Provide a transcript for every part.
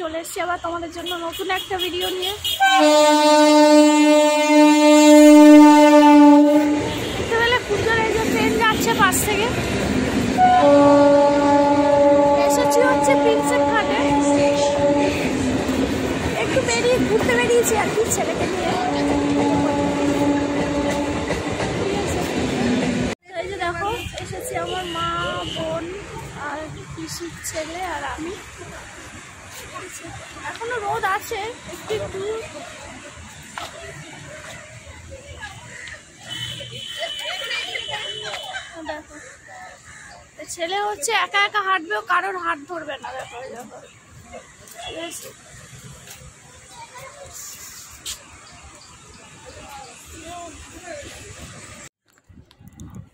চলে এসেছি আবার তোমাদের জন্য নতুন একটা ভিডিও নিয়ে। দেখতে পেলে পুজোর এই যে ট্রেন যাচ্ছে পাশ থেকে। এসেছি হচ্ছে প্রিন্সেপ ঘাটে, একটু ঘুরতে বেরিয়েছি আর কি ছেলেকে নিয়ে। এই যে দেখো এসেছি আমার মা, বোন আর পিসির ছেলে আর আমি। এখনো রোদ আছে একটু একটু। দেখো ছেলে হচ্ছে একা একা হাঁটবেও, কারোর হাত ধরবে না। দেখো ঠিক আছে।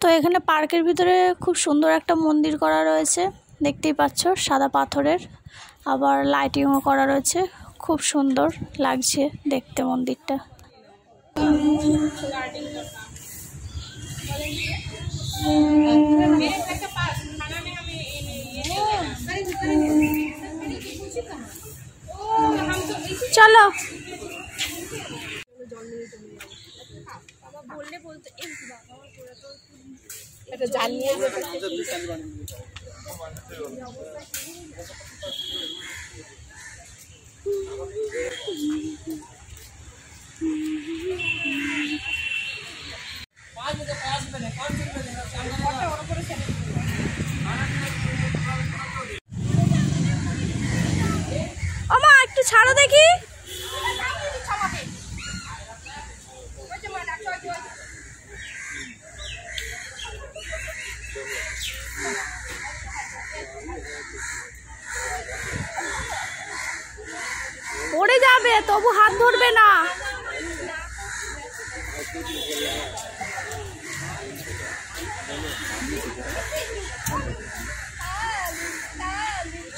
তো এখানে পার্কের ভিতরে খুব সুন্দর একটা মন্দির করা রয়েছে, দেখতেই পাচ্ছ, সাদা পাথরের, আবার লাইটিংও করা রয়েছে, খুব সুন্দর লাগছে দেখতে মন্দিরটা। চলো বললে বলতে জানিয়ে ওমা একটু ছাড়ো দেখি। পড়ে যাবে, তবু হাত ধরবে না।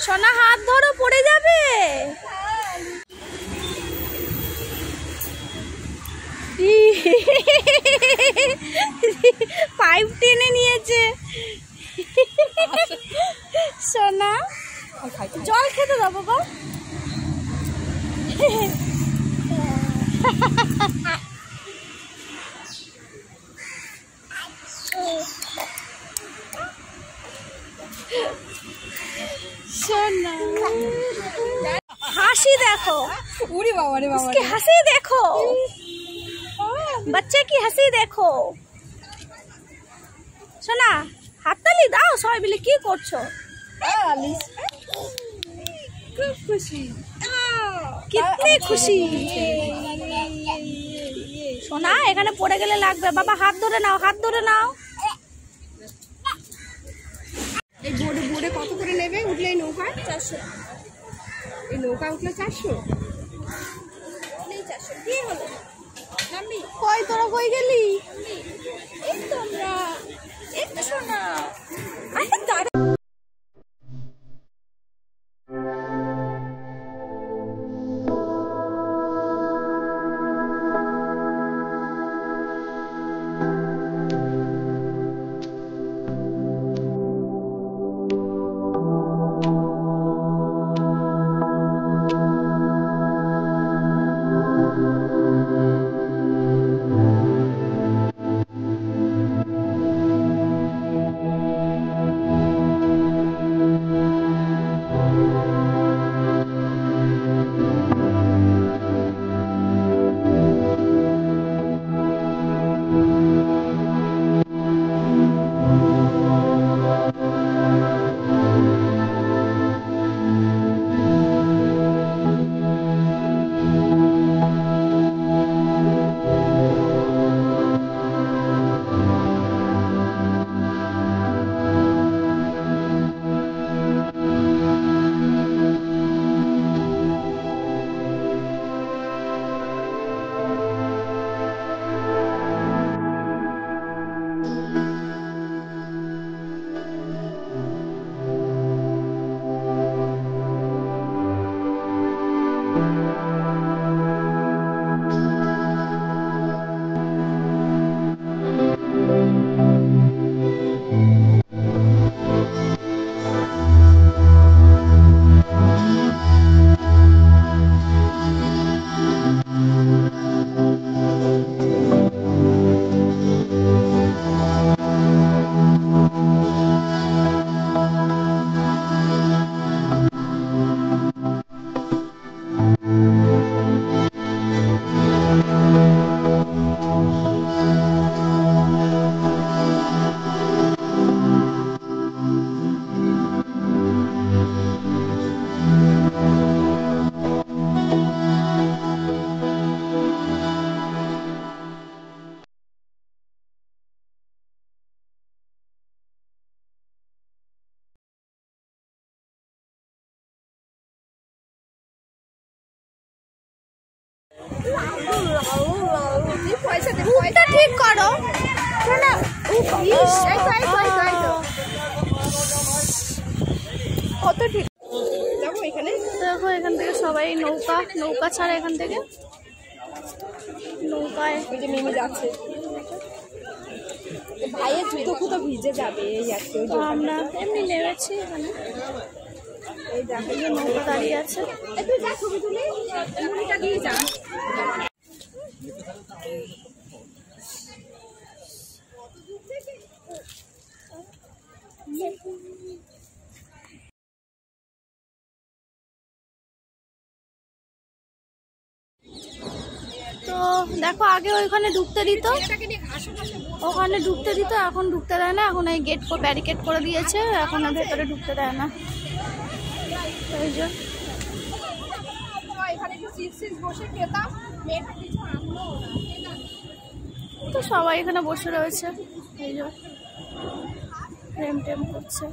সোনা হাত ধরো, পড়ে যাবে। পাইপ টেনে নিয়েছে সোনা। জল খেতে দাও বাবা। सोना हासी देखो, उसकी हंसी देखो, बच्चे की हंसी देखो। सोना हाथ ताली दाओ, सबाई मिले की करछो? खूब खुशी, कितनी खुशी। सोना এখানে পড়ে গেলে লাগবে বাবা, হাত ধরে নাও, হাত ধরে নাও। এই বোর্ডে কত করে নেবে উঠলে এই নৌকা? 400। এই নৌকা উঠলে 400? নেই 400। কি হলো মাম্মি? কই তোরা কই গেলি? এই তো আমরা, এই তো সোনা। আরে দাঁড়া। ঠিক করো কত ঠিক দেখো এখানে। দেখো এখান থেকে সবাই নৌকা ছাড়া এখান থেকে নৌকায় নেমে যাচ্ছে। ভাইয়ের জুতো ফুতো ভিজে যাবে এই আছে। আমরা এমনি নেমেছি এখানে। এই দেখো যে নৌকা দাঁড়িয়ে আছে। একটু যা ছবি তুলে মনিটা দিয়ে যা। তো দেখো আগে ওইখানে ঢুকতে দিত, ওখানে ঢুকতে দিত, এখন ঢুকতে দেয় না। এখন এই গেট ব্যারিকেড করে দিয়েছে, এখন আর ভেতরে ঢুকতে দেয় না। এই যে তো সবাই এখানে বসে রয়েছে, এই যে প্রেম টেম করছে।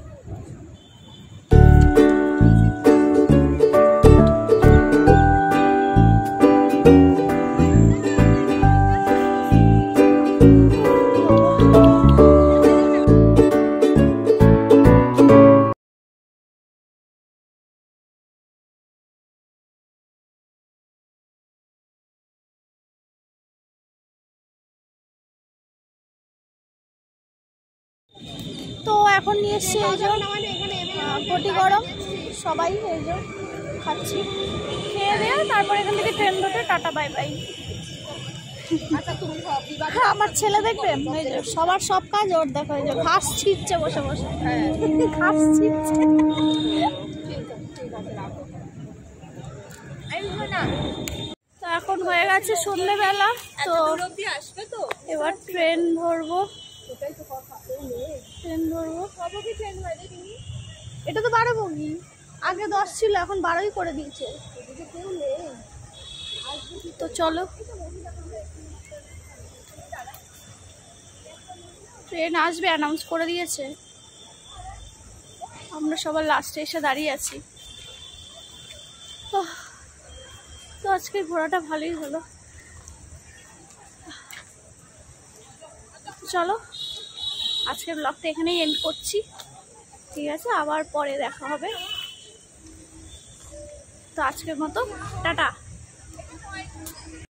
তো এখন নিয়ে এসছি এই যে পটি গরম, সবাই এই যে খাচ্ছি। খেয়ে দিয়ে তারপর এখান থেকে ট্রেন ধরতে টাটা বাই বাই। আমার ছেলে দেখবে এই যে সবার সব কাজ ওর, দেখো এই যে ঘাস ছিটছে বসে বসে, ঘাস ছিটছে। তো এখন হয়ে গেছে সন্ধ্যেবেলা, তো এবার ট্রেন ধরবো। এটা তো 12 বগি, আগে 10 ছিল, এখন 12ই করে দিয়েছে। তো চলো, ট্রেন আসবে অ্যানাউন্স করে দিয়েছে। আমরা সবার লাস্টে এসে দাঁড়িয়ে আছি। তো আজকের ঘোরাটা ভালোই হলো। চলো আজকের ব্লগটা এখানেই এন্ড করছি, ঠিক আছে? আবার পরে দেখা হবে। তো আজকের মতো টাটা।